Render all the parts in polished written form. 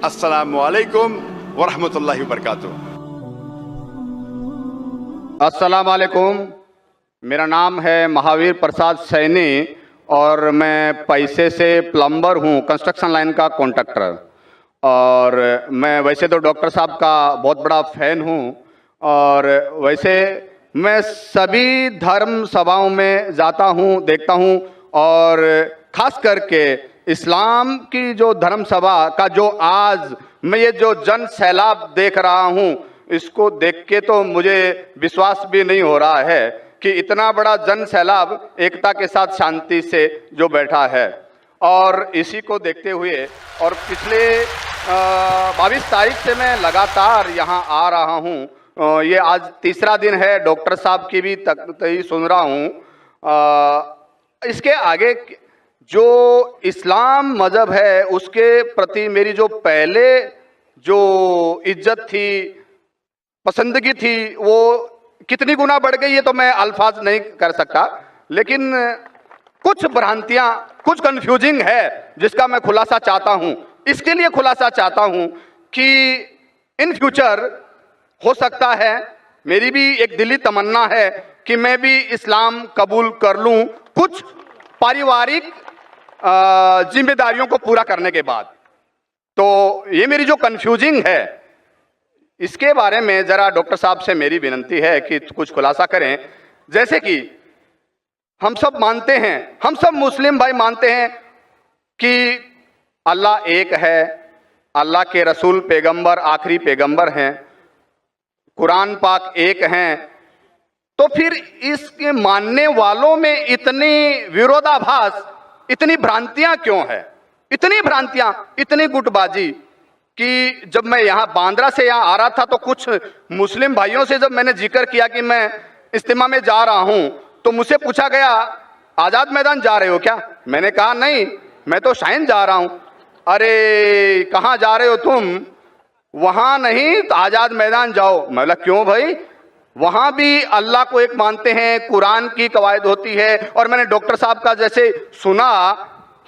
السلام علیکم ورحمۃ اللہ وبرکاتہ۔ السلام علیکم، میرا نام ہے مہاویر پرساد سینی اور میں پیسے سے پلمبر ہوں، کنسٹرکشن لائن کا کانٹریکٹر۔ اور میں ویسے تو ڈاکٹر صاحب کا بہت بڑا فین ہوں، اور ویسے میں سبھی دھرم سبھاؤں میں جاتا ہوں، دیکھتا ہوں، اور خاص کر کے اسلام کی جو دھرم سبھا کا جو آج میں یہ جو جن سیلاب دیکھ رہا ہوں، اس کو دیکھ کے تو مجھے وشواس بھی نہیں ہو رہا ہے کہ اتنا بڑا جن سیلاب ایکتا کے ساتھ شانتی سے جو بیٹھا ہے۔ اور اسی کو دیکھتے ہوئے اور پچھلے 22 تاریخ سے میں لگاتار یہاں آ رہا ہوں، یہ آج تیسرا دن ہے، ڈاکٹر صاحب کی بھی تقریر سن رہا ہوں۔ اس کے آگے جو اسلام مذہب ہے اس کے پرتی میری جو پہلے جو عزت تھی، پسندگی تھی، وہ کتنی گنا بڑھ گئی ہے تو میں الفاظ نہیں کر سکتا، لیکن کچھ بھرانتیاں، کچھ کنفیوزنگ ہے جس کا میں خلاصہ چاہتا ہوں۔ اس کے لیے خلاصہ چاہتا ہوں کہ ان فیوچر ہو سکتا ہے، میری بھی ایک دلی تمنا ہے کہ میں بھی اسلام قبول کر لوں کچھ پاریوارک ذمہ داریوں کو پورا کرنے کے بعد۔ تو یہ میری جو کنفیوزنگ ہے، اس کے بارے میں ذرا ڈاکٹر صاحب سے میری ونتی ہے کہ کچھ خلاصہ کریں۔ جیسے کہ ہم سب مانتے ہیں، ہم سب مسلم بھائی مانتے ہیں کہ اللہ ایک ہے، اللہ کے رسول پیغمبر آخری پیغمبر ہیں، قرآن پاک ایک ہیں، تو پھر اس کے ماننے والوں میں اتنی ویرودابھاس، اتنی بھرانتیاں کیوں ہے؟ اتنی بھرانتیاں، اتنی گٹ بازی کہ جب میں یہاں باندرا سے یہاں آ رہا تھا تو کچھ مسلم بھائیوں سے جب میں نے ذکر کیا کہ میں اجتماع میں جا رہا ہوں تو مجھ سے پوچھا گیا آزاد میدان جا رہے ہو کیا؟ میں نے کہا نہیں، میں تو شائن جا رہا ہوں۔ ارے کہاں جا رہے ہو تم؟ وہاں نہیں، آزاد میدان جاؤ۔ میں بولا کیوں بھائی؟ وہاں بھی اللہ کو ایک مانتے ہیں، قرآن کی قواعد ہوتی ہے، اور میں نے ڈاکٹر صاحب کا جیسے سنا،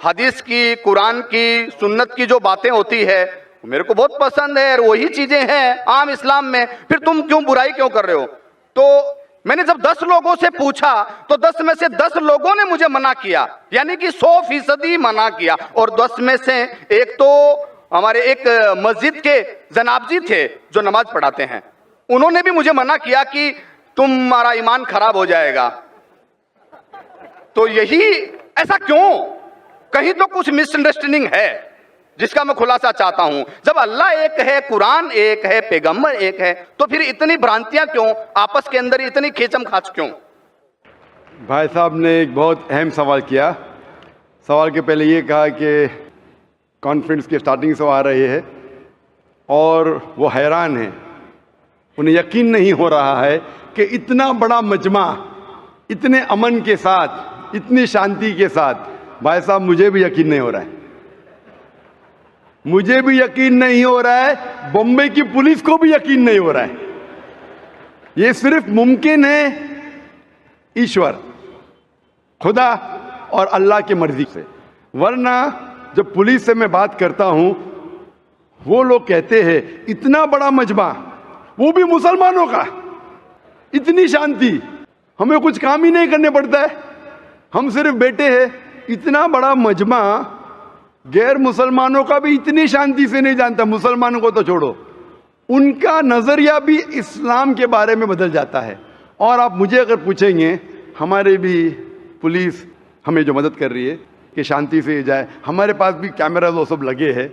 حدیث کی، قرآن کی، سنت کی جو باتیں ہوتی ہے میرے کو بہت پسند ہے، اور وہی چیزیں ہیں عام اسلام میں، پھر تم کیوں برائی کیوں کر رہے ہو؟ تو میں نے جب 10 لوگوں سے پوچھا تو 10 میں سے 10 لوگوں نے مجھے منع کیا، یعنی کہ 100% منع کیا۔ اور 10 میں سے ایک تو ہمارے ایک مسجد کے جناب جی تھے جو نماز پڑھاتے ہیں، انہوں نے بھی مجھے منع کیا کہ تمہارا ایمان خراب ہو جائے گا۔ تو یہی ایسا کیوں؟ کہیں تو کچھ مس انڈرسٹینڈنگ ہے جس کا میں خلاصہ چاہتا ہوں۔ جب اللہ ایک ہے، قرآن ایک ہے، پیغمبر ایک ہے، تو پھر اتنی بھرانتیاں کیوں؟ آپس کے اندر اتنی کھیچم کھاچ کیوں؟ بھائی صاحب نے ایک بہت اہم سوال کیا۔ سوال کے پہلے یہ کہا کہ کانفرنس کی سٹارٹنگ سے وہ آ رہے ہیں اور وہ حیران ہیں، انہیں یقین نہیں ہو رہا ہے کہ اتنا بڑا مجمع اتنے امن کے ساتھ، اتنی شانتی کے ساتھ۔ بھائی صاحب مجھے بھی یقین نہیں ہو رہا ہے، مجھے بھی یقین نہیں ہو رہا ہے، بمبئی کی پولیس کو بھی یقین نہیں ہو رہا ہے۔ یہ صرف ممکن ہے ایشور، خدا اور اللہ کی مرضی سے، ورنہ جب پولیس سے میں بات کرتا ہوں وہ لوگ کہتے ہیں اتنا بڑا مجمع، وہ بھی مسلمانوں کا، اتنی شانتی، ہمیں کچھ کام ہی نہیں کرنے پڑتا ہے، ہم صرف بیٹھے ہیں۔ اتنا بڑا مجمع غیر مسلمانوں کا بھی اتنی شانتی سے نہیں جانتا، مسلمانوں کو تو چھوڑو، ان کا نظریہ بھی اسلام کے بارے میں بدل جاتا ہے۔ اور آپ مجھے اگر پوچھیں گے، ہمارے بھی پولیس ہمیں جو مدد کر رہی ہے کہ شانتی سے جائے، ہمارے پاس بھی کیمرہ وہ سب لگے ہیں،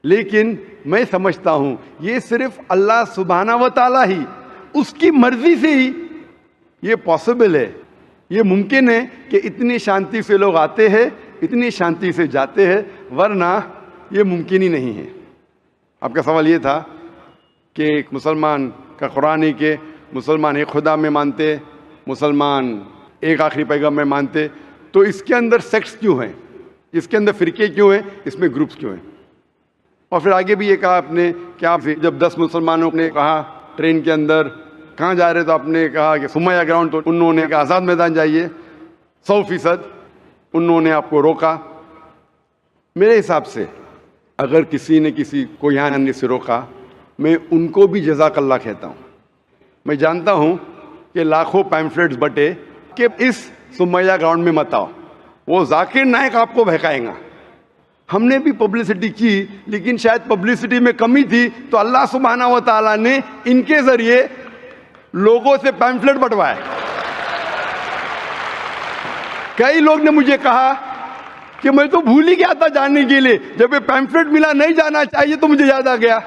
لیکن میں سمجھتا ہوں یہ صرف اللہ سبحانہ و تعالیٰ ہی، اس کی مرضی سے ہی یہ پاسبل ہے، یہ ممکن ہے کہ اتنی شانتی سے لوگ آتے ہیں، اتنی شانتی سے جاتے ہیں، ورنہ یہ ممکن ہی نہیں ہے۔ آپ کا سوال یہ تھا کہ ایک مسلمان کا قرآن ہے کہ مسلمان ایک خدا میں مانتے، مسلمان ایک آخری پیغام میں مانتے، تو اس کے اندر سیکٹس کیوں ہیں، اس کے اندر فرقے کیوں ہیں، اس میں گروپس کیوں ہیں؟ اور پھر آگے بھی یہ کہا آپ نے کہ آپ جب 10 مسلمانوں نے کہا ٹرین کے اندر کہاں جا رہے تو آپ نے کہا کہ سمیہ گراؤنڈ، تو انہوں نے کہا آزاد میدان جائیے، 100% انہوں نے آپ کو روکا۔ میرے حساب سے اگر کسی نے کسی کو یہاں آنے سے روکا، میں ان کو بھی جزاک اللہ کہتا ہوں۔ میں جانتا ہوں کہ لاکھوں پیمفلیٹس بٹے کہ اس سمیہ گراؤنڈ میں مت آؤ، وہ ذاکر نائک آپ کو بہکائیں گا۔ ہم نے بھی پبلسٹی کی، لیکن شاید پبلسٹی میں کمی تھی، تو اللہ سبحانہ و تعالیٰ نے ان کے ذریعے لوگوں سے پیمفلیٹ بٹوائے۔ کئی لوگ نے مجھے کہا کہ میں تو بھول ہی گیا تھا جاننے کے لیے، جب یہ پیمفلیٹ ملا نہیں جانا چاہیے تو مجھے یاد آ گیا۔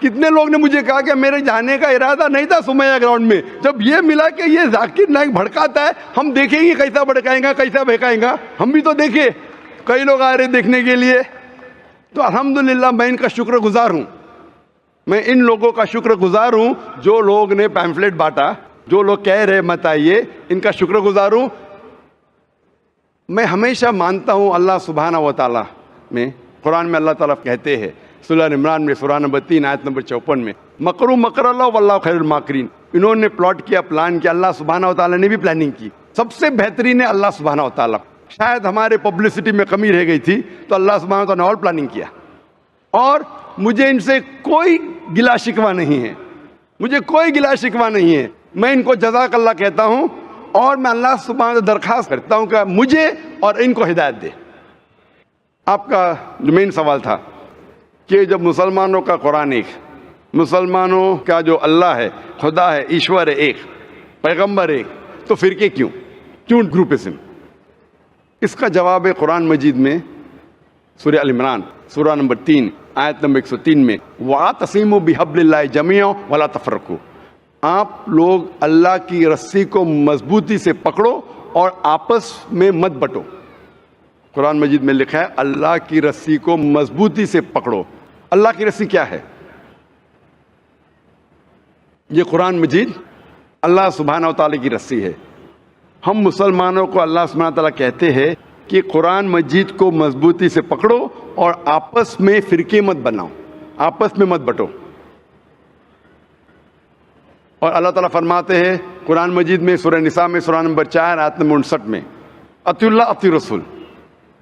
کتنے لوگ نے مجھے کہا کہ میرے جانے کا ارادہ نہیں تھا سمیہ گراؤنڈ میں، جب یہ ملا کہ یہ ذاکر نائک بھڑکاتا ہے، ہم دیکھیں گے کیسا بھڑکائیں گا، کیسا بہکائیں گا، ہم بھی تو دیکھے۔ کئی لوگ آ رہے دیکھنے کے لیے، تو الحمدللہ میں ان کا شکر گزار ہوں، میں ان لوگوں کا شکر گزار ہوں جو لوگ نے پیمفلیٹ بانٹا، جو لوگ کہہ رہے مت آئیے، ان کا شکر گزار ہوں۔ میں ہمیشہ مانتا ہوں اللہ سبحانہ و تعالیٰ میں، قرآن میں اللہ تعالیٰ کہتے ہیں سورہ عمران میں سورہ نمبر 3 آیت نمبر 54 میں، مکروا مکر اللہ واللہ خیر الماکرین۔ انہوں نے پلاٹ کیا، پلان کیا، اللہ سبحانہ و تعالیٰ نے بھی پلاننگ کی، سب سے بہترین ہے اللہ سبحانہ و تعالیٰ۔ شاید ہمارے پبلسٹی میں کمی رہ گئی تھی، تو اللہ سبحانہ و تعالیٰ نے اور پلاننگ کیا، اور مجھے ان سے کوئی گلا شکوہ نہیں ہے، مجھے کوئی گلا شکوہ نہیں ہے۔ میں ان کو جزاک اللہ کہتا ہوں، اور میں اللہ سبحانہ سے درخواست کرتا ہوں کہ مجھے اور ان کو ہدایت دے۔ آپ کا جو مین سوال تھا کہ جب مسلمانوں کا قرآن ایک، مسلمانوں کا جو اللہ ہے، خدا ہے، ایشور ہے ایک، پیغمبر ایک، تو فرقے کیوں گروپزم؟ اس کا جواب ہے قرآن مجید میں سورہ ال عمران سورہ نمبر 3 آیت نمبر 103 میں، وَاعْتَصِمُوا بِحَبْلِ اللَّهِ جَمِيعًا وَلَا تَفَرَّقُوا۔ آپ لوگ اللہ کی رسی کو مضبوطی سے پکڑو اور آپس میں مت بٹو۔ قرآن مجید میں لکھا ہے اللہ کی رسی کو مضبوطی سے پکڑو۔ اللہ کی رسی کیا ہے؟ یہ قرآن مجید اللہ سبحانہ و تعالیٰ کی رسی ہے۔ ہم مسلمانوں کو اللہ سبحانہ و تعالیٰ کہتے ہیں کہ قرآن مجید کو مضبوطی سے پکڑو اور آپس میں فرقے مت بناؤ، آپس میں مت بٹو۔ اور اللہ تعالیٰ فرماتے ہیں قرآن مجید میں سورہ نساء میں سورہ نمبر 4 آیت نمبر 59 میں، اطیعوا اللہ اطیعوا الرسول،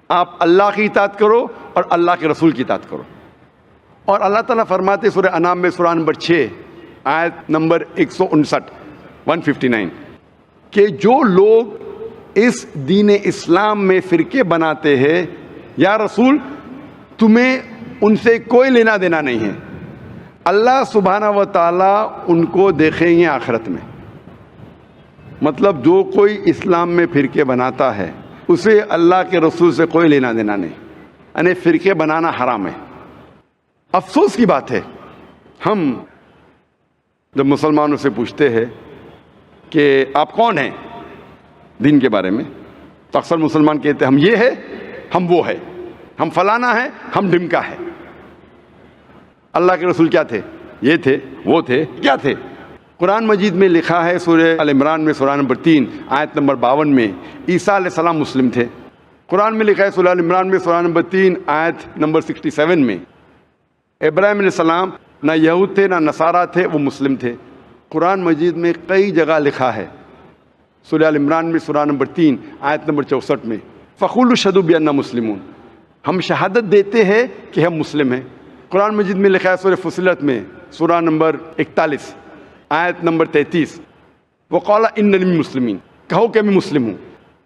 آپ اللہ کی اطاعت کرو اور اللہ کے رسول کی اطاعت کرو۔ اور اللہ تعالیٰ فرماتے ہیں سورہ انعام میں سورہ نمبر 6 آیت نمبر 159 کہ جو لوگ اس دین اسلام میں فرقے بناتے ہیں، یا رسول تمہیں ان سے کوئی لینا دینا نہیں ہے، اللہ سبحانہ و تعالیٰ ان کو دیکھیں گے آخرت میں۔ مطلب جو کوئی اسلام میں فرقے بناتا ہے اسے اللہ کے رسول سے کوئی لینا دینا نہیں، یعنی فرقے بنانا حرام ہے۔ افسوس کی بات ہے، ہم جب مسلمانوں سے پوچھتے ہیں کہ آپ کون ہیں دین کے بارے میں، تو اکثر مسلمان کہتے ہیں ہم یہ ہے، ہم وہ ہے، ہم فلانا ہے، ہم ڈمکا ہے۔ اللہ کے رسول کیا تھے؟ یہ تھے، وہ تھے، کیا تھے؟ قرآن مجید میں لکھا ہے سورہ ال عمران میں سورہ نمبر 3 آیت نمبر 52 میں، عیسیٰ علیہ السلام مسلم تھے۔ قرآن میں لکھا ہے سورہ ال عمران میں سورہ نمبر 3 آیت نمبر 67 میں، ابراہیم علیہ السلام نہ یہود تھے نہ نصارہ تھے، وہ مسلم تھے۔ قرآن مجید میں کئی جگہ لکھا ہے، سورہ ال عمران میں سورہ نمبر 3 آیت نمبر 64 میں، فَقُولُوا اشْهَدُوا بِأَنَّا مُسْلِمُونَ، ہم شہادت دیتے ہیں کہ ہم مسلم ہیں۔ قرآن مجید میں لکھا ہے سورہ فصلت میں سورہ نمبر 41 آیت نمبر 33، وَقَالَ إِنَّنِي مِنَ الْمُسْلِمِينَ، کہو کہ میں مسلم ہوں۔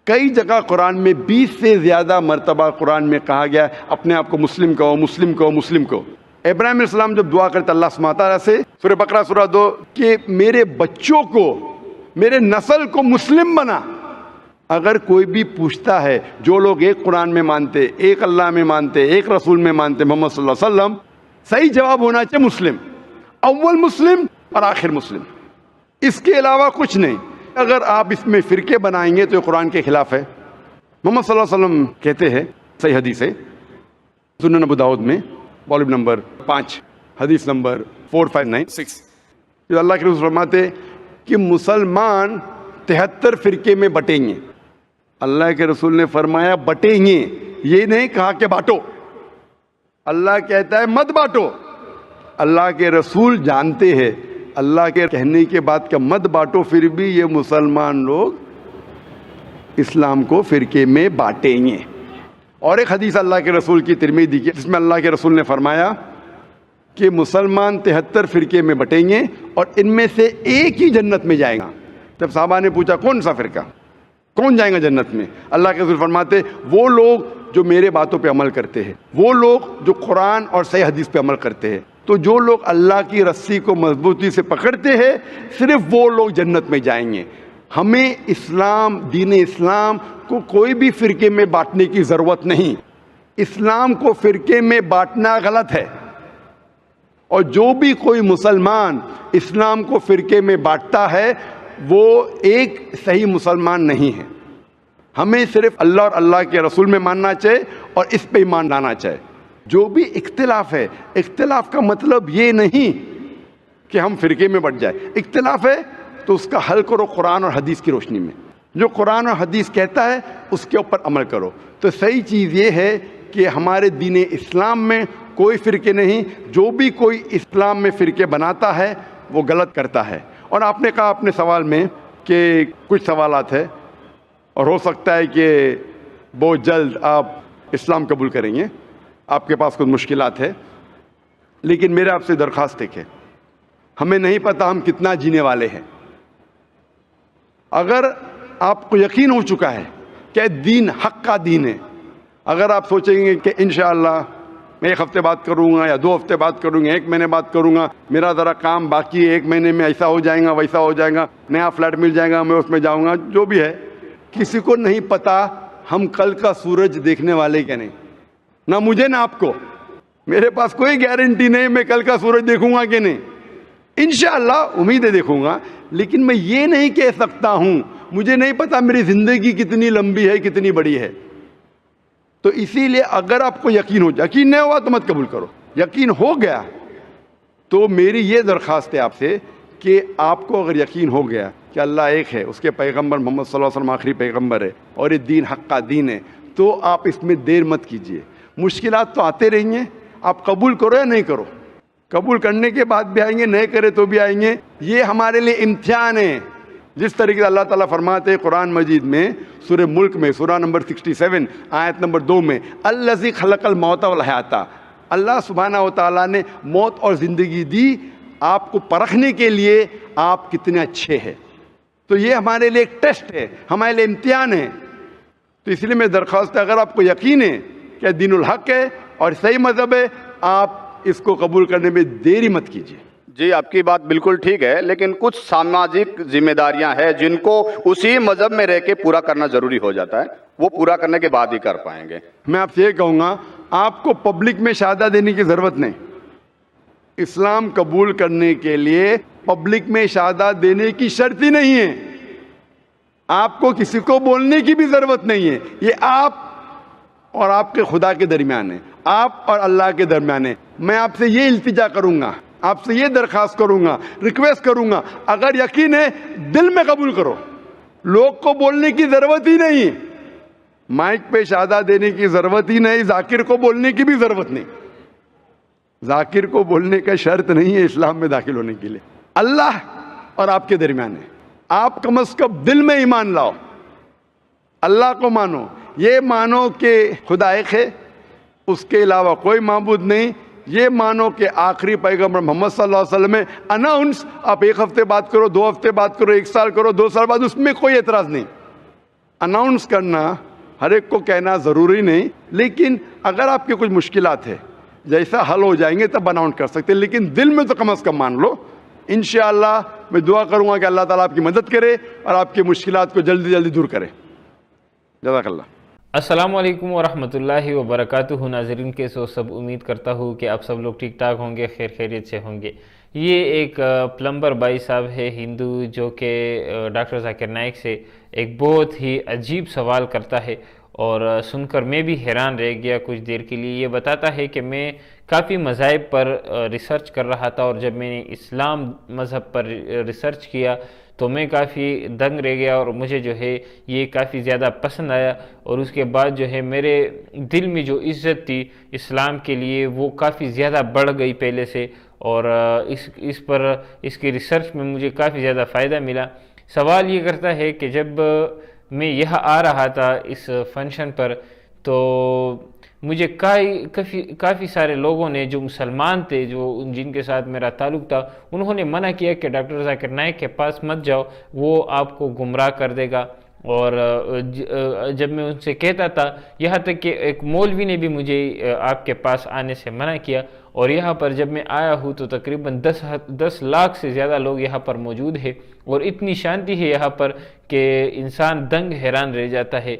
کئی جگہ قرآن میں 20 سے زیادہ مرتبہ قرآن میں کہا گیا اپنے آپ کو مسلم کہو، مسلم کہو، مسلم کہو۔ ابراہیم علیہ السلام جب دعا کرتے اللہ سبحانہ تعالیٰ سے، سورہ بقرہ سورہ 2، کہ میرے بچوں کو، میرے نسل کو مسلم بنا۔ اگر کوئی بھی پوچھتا ہے، جو لوگ ایک قرآن میں مانتے، ایک اللہ میں مانتے، ایک رسول میں مانتے، محمد صلی اللہ علیہ وسلم، صحیح جواب ہونا چاہیے مسلم، اول مسلم اور آخر مسلم، اس کے علاوہ کچھ نہیں۔ اگر آپ اس میں فرقے بنائیں گے تو یہ قرآن کے خلاف ہے۔ محمد صلی اللہ علیہ وسلم کہتے ہیں، صحیح حدیث ہے سنن ابو داؤد میں والیوم نمبر 5 حدیث نمبر 4596، جو اللہ کے رسول فرماتے کہ مسلمان 73 فرقے میں بٹیں گے۔ اللہ کے رسول نے فرمایا بٹیں گے، یہ نہیں کہا کہ بانٹو۔ اللہ کہتا ہے مت بانٹو۔ اللہ کے رسول جانتے ہیں اللہ کے کہنے کے بعد کہ مت بانٹو، پھر بھی یہ مسلمان لوگ اسلام کو فرقے میں بانٹیں گے۔ اور ایک حدیث اللہ کے رسول کی ترمذی کی، جس میں اللہ کے رسول نے فرمایا کہ مسلمان 73 فرقے میں بٹیں گے اور ان میں سے ایک ہی جنت میں جائے گا۔ جب صحابہ نے پوچھا کون سا فرقہ، کون جائیں گا جنت میں، اللہ کے رسول فرماتے وہ لوگ جو میرے باتوں پہ عمل کرتے ہیں، وہ لوگ جو قرآن اور صحیح حدیث پہ عمل کرتے ہیں۔ تو جو لوگ اللہ کی رسی کو مضبوطی سے پکڑتے ہیں صرف وہ لوگ جنت میں جائیں گے۔ ہمیں اسلام، دین اسلام کو کوئی بھی فرقے میں بانٹنے کی ضرورت نہیں۔ اسلام کو فرقے میں بانٹنا غلط ہے، اور جو بھی کوئی مسلمان اسلام کو فرقے میں بانٹتا ہے وہ ایک صحیح مسلمان نہیں ہے۔ ہمیں صرف اللہ اور اللہ کے رسول میں ماننا چاہیے اور اس پہ ایمان لانا چاہیے۔ جو بھی اختلاف ہے، اختلاف کا مطلب یہ نہیں کہ ہم فرقے میں بٹ جائیں۔ اختلاف ہے تو اس کا حل کرو قرآن اور حدیث کی روشنی میں، جو قرآن اور حدیث کہتا ہے اس کے اوپر عمل کرو۔ تو صحیح چیز یہ ہے کہ ہمارے دین اسلام میں کوئی فرقے نہیں، جو بھی کوئی اسلام میں فرقے بناتا ہے وہ غلط کرتا ہے۔ اور آپ نے کہا اپنے سوال میں کہ کچھ سوالات ہیں اور ہو سکتا ہے کہ بہت جلد آپ اسلام قبول کریں گے، آپ کے پاس کچھ مشکلات ہے، لیکن میرے آپ سے درخواست ہے کہ ہمیں نہیں پتہ ہم کتنا جینے والے ہیں۔ اگر آپ کو یقین ہو چکا ہے کہ دین حق کا دین ہے، اگر آپ سوچیں گے کہ انشاءاللہ میں 1 ہفتے بعد کروں گا یا 2 ہفتے بعد کروں گا، 1 مہینے بعد کروں گا، میرا ذرا کام باقی ہے، 1 مہینے میں ایسا ہو جائے گا، ویسا ہو جائے گا، نیا فلیٹ مل جائے گا، میں اس میں جاؤں گا، جو بھی ہے، کسی کو نہیں پتا ہم کل کا سورج دیکھنے والے کہ نہیں، نہ مجھے نہ آپ کو۔ میرے پاس کوئی گارنٹی نہیں میں کل کا سورج دیکھوں گا کہ نہیں، انشاءاللہ امید ہے دیکھوں گا، لیکن میں یہ نہیں کہہ سکتا ہوں، مجھے نہیں پتا میری زندگی کتنی لمبی ہے، کتنی بڑی ہے۔ تو اسی لیے اگر آپ کو یقین ہو، یقین نہیں ہوا تو مت قبول کرو، یقین ہو گیا تو میری یہ درخواست ہے آپ سے کہ آپ کو اگر یقین ہو گیا کہ اللہ ایک ہے، اس کے پیغمبر محمد صلی اللہ علیہ وسلم آخری پیغمبر ہے اور یہ دین حق کا دین ہے، تو آپ اس میں دیر مت کیجیے۔ مشکلات تو آتے رہیں گے، آپ قبول کرو یا نہیں کرو، قبول کرنے کے بعد بھی آئیں گے، نہیں کرے تو بھی آئیں گے، یہ ہمارے لیے امتحان ہے۔ جس طریقے سے اللہ تعالیٰ فرماتے ہیں قرآن مجید میں سورہ ملک میں سورہ نمبر 67 آیت نمبر 2 میں، الذی خلق الموت والحیات، اللہ سبحانہ و تعالیٰ نے موت اور زندگی دی آپ کو پرکھنے کے لیے آپ کتنے اچھے ہیں۔ تو یہ ہمارے لیے ایک ٹیسٹ ہے، ہمارے لیے امتحان ہے۔ تو اس لیے میں درخواست ہے اگر آپ کو یقین ہے کہ دین الحق ہے اور صحیح مذہب ہے، آپ اس کو قبول کرنے میں دیری مت کیجیے۔ جی آپ کی بات بالکل ٹھیک ہے، لیکن کچھ سماجک ذمہ داریاں ہیں جن کو اسی مذہب میں رہ کے پورا کرنا ضروری ہو جاتا ہے، وہ پورا کرنے کے بعد ہی کر پائیں گے۔ میں آپ سے یہ کہوں گا آپ کو پبلک میں شہادہ دینے کی ضرورت نہیں، اسلام قبول کرنے کے لیے پبلک میں شہادہ دینے کی شرط ہی نہیں ہے، آپ کو کسی کو بولنے کی بھی ضرورت نہیں ہے، یہ آپ اور آپ کے خدا کے درمیان ہے، آپ اور اللہ کے درمیان ہے۔ میں آپ سے یہ التجا کروں گا، آپ سے یہ درخواست کروں گا، ریکویسٹ کروں گا، اگر یقین ہے دل میں قبول کرو، لوگ کو بولنے کی ضرورت ہی نہیں، مائک پہ شہادہ دینے کی ضرورت ہی نہیں، ذاکر کو بولنے کی بھی ضرورت نہیں، ذاکر کو بولنے کا شرط نہیں ہے اسلام میں داخل ہونے کے لیے، اللہ اور آپ کے درمیان ہے۔ آپ کم از کم دل میں ایمان لاؤ، اللہ کو مانو، یہ مانو کہ خدا ایک ہے، اس کے علاوہ کوئی معبود نہیں، یہ مانو کہ آخری پیغمبر محمد صلی اللہ علیہ وسلم ہے۔ اناؤنس آپ 1 ہفتے بعد کرو، 2 ہفتے بعد کرو، 1 سال کرو، 2 سال بعد، اس میں کوئی اعتراض نہیں۔ اناؤنس کرنا ہر ایک کو کہنا ضروری نہیں، لیکن اگر آپ کی کچھ مشکلات ہے جیسا حل ہو جائیں گے تب اناؤنس کر سکتے ہیں، لیکن دل میں تو کم از کم مان لو۔ انشاءاللہ میں دعا کروں گا کہ اللہ تعالیٰ آپ کی مدد کرے اور آپ کی مشکلات کو جلدی جلدی دور کرے۔ جزاک اللہ۔ السلام علیکم ورحمۃ اللہ وبرکاتہ۔ ناظرین کیسے ہو سب؟ امید کرتا ہوں کہ آپ سب لوگ ٹھیک ٹھاک ہوں گے، خیر خیریت سے ہوں گے۔ یہ ایک پلمبر بھائی صاحب ہے ہندو، جو کہ ڈاکٹر ذاکر نائک سے ایک بہت ہی عجیب سوال کرتا ہے، اور سن کر میں بھی حیران رہ گیا کچھ دیر کے لیے۔ یہ بتاتا ہے کہ میں کافی مذاہب پر ریسرچ کر رہا تھا، اور جب میں نے اسلام مذہب پر ریسرچ کیا تو میں کافی دنگ رہ گیا، اور مجھے جو ہے یہ کافی زیادہ پسند آیا، اور اس کے بعد جو ہے میرے دل میں جو عزت تھی اسلام کے لیے وہ کافی زیادہ بڑھ گئی پہلے سے، اور اس کی ریسرچ میں مجھے کافی زیادہ فائدہ ملا۔ سوال یہ کرتا ہے کہ جب میں یہاں آ رہا تھا اس فنکشن پر، تو مجھے کافی سارے لوگوں نے جو مسلمان تھے، جو جن کے ساتھ میرا تعلق تھا، انہوں نے منع کیا کہ ڈاکٹر ذاکر نائک کے پاس مت جاؤ، وہ آپ کو گمراہ کر دے گا۔ اور جب میں ان سے کہتا تھا، یہاں تک کہ ایک مولوی نے بھی مجھے آپ کے پاس آنے سے منع کیا، اور یہاں پر جب میں آیا ہوں تو تقریباً 10 لاکھ سے زیادہ لوگ یہاں پر موجود ہیں، اور اتنی شانتی ہے یہاں پر کہ انسان دنگ حیران رہ جاتا ہے۔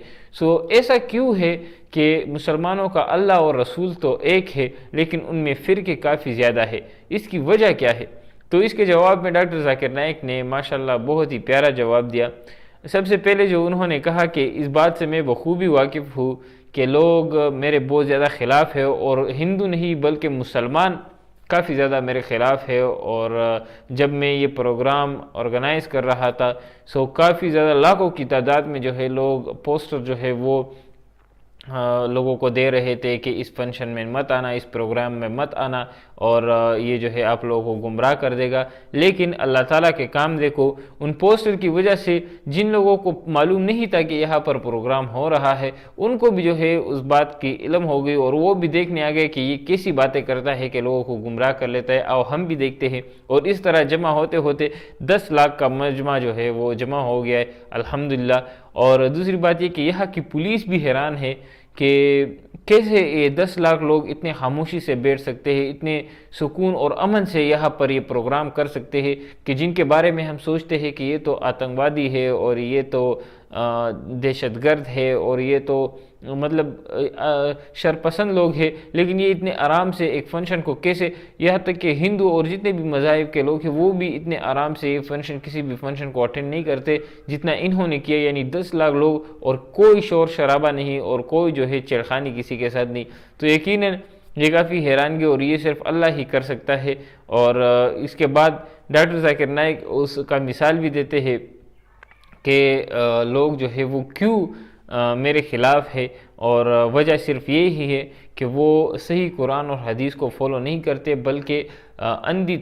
ایسا کیوں ہے کہ مسلمانوں کا اللہ اور رسول تو ایک ہے، لیکن ان میں فرقے کافی زیادہ ہے؟ اس کی وجہ کیا ہے؟ تو اس کے جواب میں ڈاکٹر ذاکر نائک نے ماشاءاللہ بہت ہی پیارا جواب دیا۔ سب سے پہلے جو انہوں نے کہا کہ اس بات سے میں بخوبی واقف ہوں کہ لوگ میرے بہت زیادہ خلاف ہے، اور ہندو نہیں بلکہ مسلمان کافی زیادہ میرے خلاف ہے۔ اور جب میں یہ پروگرام آرگنائز کر رہا تھا کافی زیادہ لاکھوں کی تعداد میں جو ہے لوگ پوسٹر جو ہے وہ لوگوں کو دے رہے تھے کہ اس فنکشن میں مت آنا، اس پروگرام میں مت آنا، اور یہ جو ہے آپ لوگوں کو گمراہ کر دے گا۔ لیکن اللہ تعالیٰ کے کام دیکھو، ان پوسٹر کی وجہ سے جن لوگوں کو معلوم نہیں تھا کہ یہاں پر پروگرام ہو رہا ہے، ان کو بھی جو ہے اس بات کی علم ہو گئی، اور وہ بھی دیکھنے آ گئے کہ یہ کیسی باتیں کرتا ہے کہ لوگوں کو گمراہ کر لیتا ہے، اور ہم بھی دیکھتے ہیں۔ اور اس طرح جمع ہوتے ہوتے 10 لاکھ کا مجمع جو ہے وہ جمع ہو گیا ہے الحمدللہ۔ اور دوسری بات یہ کہ یہاں کی پولیس بھی حیران ہے کہ کیسے یہ 10 لاکھ لوگ اتنے خاموشی سے بیٹھ سکتے ہیں، اتنے سکون اور امن سے یہاں پر یہ پروگرام کر سکتے ہیں، کہ جن کے بارے میں ہم سوچتے ہیں کہ یہ تو آتنکوادی ہے، اور یہ تو دہشت گرد ہے، اور یہ تو مطلب شرپسند لوگ ہیں، لیکن یہ اتنے آرام سے ایک فنکشن کو کیسے، یہاں تک کہ ہندو اور جتنے بھی مذاہب کے لوگ ہیں وہ بھی اتنے آرام سے یہ فنکشن کسی بھی فنکشن کو اٹینڈ نہیں کرتے جتنا انہوں نے کیا، یعنی 10 لاکھ لوگ، اور کوئی شور شرابہ نہیں، اور کوئی جو ہے چھیڑخانی کسی کے ساتھ نہیں۔ تو یقیناً یہ کافی حیرانگی، اور یہ صرف اللہ ہی کر سکتا ہے۔ اور اس کے بعد ڈاکٹر ذاکر نائک اس کا مثال بھی دیتے ہیں کہ لوگ جو ہے وہ کیوں میرے خلاف ہے، اور وجہ صرف یہی ہے کہ وہ صحیح قرآن اور حدیث کو فالو نہیں کرتے، بلکہ اندھی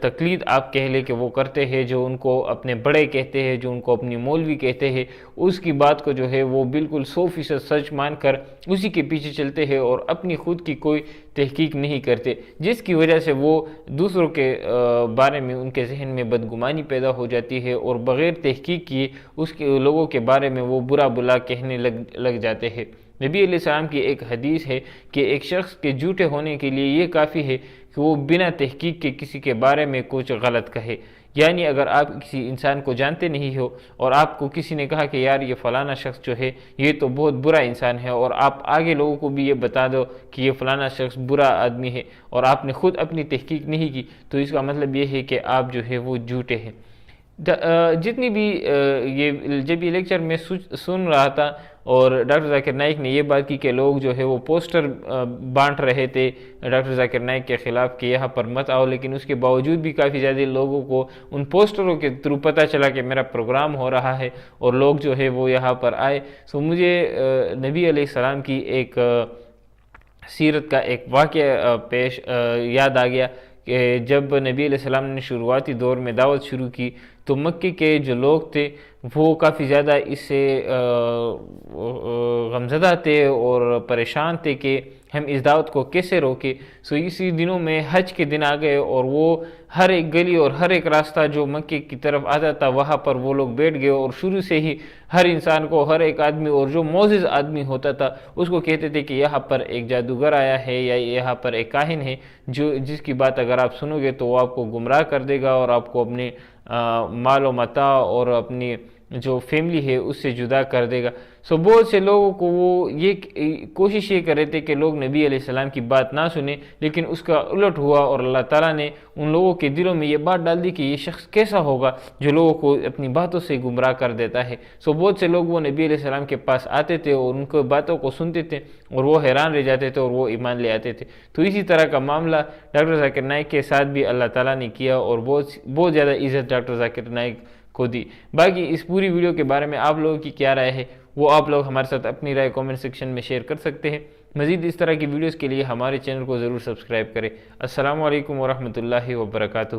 تقلید آپ کہہ لے کہ وہ کرتے ہیں، جو ان کو اپنے بڑے کہتے ہیں، جو ان کو اپنی مولوی کہتے ہیں، اس کی بات کو جو ہے وہ بالکل 100% سچ مان کر اسی کے پیچھے چلتے ہیں، اور اپنی خود کی کوئی تحقیق نہیں کرتے، جس کی وجہ سے وہ دوسروں کے بارے میں ان کے ذہن میں بدگمانی پیدا ہو جاتی ہے، اور بغیر تحقیق کیے اس کے لوگوں کے بارے میں وہ برا بلا کہنے لگ جاتے ہیں۔ نبی علیہ السلام کی ایک حدیث ہے کہ ایک شخص کے جھوٹے ہونے کے لیے یہ کافی ہے کہ وہ بنا تحقیق کے کسی کے بارے میں کچھ غلط کہے۔ یعنی اگر آپ کسی انسان کو جانتے نہیں ہو، اور آپ کو کسی نے کہا کہ یار یہ فلانا شخص جو ہے یہ تو بہت برا انسان ہے، اور آپ آگے لوگوں کو بھی یہ بتا دو کہ یہ فلانا شخص برا آدمی ہے، اور آپ نے خود اپنی تحقیق نہیں کی، تو اس کا مطلب یہ ہے کہ آپ جو ہے وہ جھوٹے ہیں۔ جتنی بھی جب یہ لیکچر میں سن رہا تھا، اور ڈاکٹر ذاکر نائک نے یہ بات کی کہ لوگ جو ہے وہ پوسٹر بانٹ رہے تھے ڈاکٹر ذاکر نائک کے خلاف کہ یہاں پر مت آؤ، لیکن اس کے باوجود بھی کافی زیادہ لوگوں کو ان پوسٹروں کے تھرو پتہ چلا کہ میرا پروگرام ہو رہا ہے، اور لوگ جو ہے وہ یہاں پر آئے۔ مجھے نبی علیہ السلام کی ایک سیرت کا ایک واقعہ یاد آ گیا کہ جب نبی علیہ السلام نے شروعاتی دور میں دعوت شروع کی تو مکے کے جو لوگ تھے وہ کافی زیادہ اس سے غمزدہ تھے اور پریشان تھے کہ ہم اس دعوت کو کیسے روکے۔ اسی دنوں میں حج کے دن آ گئے، اور وہ ہر ایک گلی اور ہر ایک راستہ جو مکے کی طرف آتا تھا وہاں پر وہ لوگ بیٹھ گئے، اور شروع سے ہی ہر انسان کو، ہر ایک آدمی، اور جو معزز آدمی ہوتا تھا اس کو کہتے تھے کہ یہاں پر ایک جادوگر آیا ہے، یا یہاں پر ایک کاہن ہے جس کی بات اگر آپ سنو گے تو وہ آپ کو گمراہ کر دے گا، اور آپ کو اپنے مال و متاع اور اپنی جو فیملی ہے اس سے جدا کر دے گا۔ بہت سے لوگوں کو وہ یہ کوشش یہ کر رہے تھے کہ لوگ نبی علیہ السلام کی بات نہ سنیں، لیکن اس کا الٹ ہوا، اور اللہ تعالیٰ نے ان لوگوں کے دلوں میں یہ بات ڈال دی کہ یہ شخص کیسا ہوگا جو لوگوں کو اپنی باتوں سے گمراہ کر دیتا ہے۔ بہت سے لوگ وہ نبی علیہ السلام کے پاس آتے تھے اور ان کو باتوں کو سنتے تھے، اور وہ حیران رہ جاتے تھے اور وہ ایمان لے آتے تھے۔ تو اسی طرح کا معاملہ ڈاکٹر ذاکر نائک کے ساتھ بھی اللہ تعالیٰ نے کیا، اور بہت زیادہ عزت ڈاکٹر ذاکر نائک کو دی۔ باقی اس پوری ویڈیو کے بارے میں آپ لوگوں کی کیا رائے ہے وہ آپ لوگ ہمارے ساتھ اپنی رائے کامنٹ سیکشن میں شیئر کر سکتے ہیں۔ مزید اس طرح کی ویڈیوز کے لیے ہمارے چینل کو ضرور سبسکرائب کریں۔ السلام علیکم ورحمۃ اللہ وبرکاتہ۔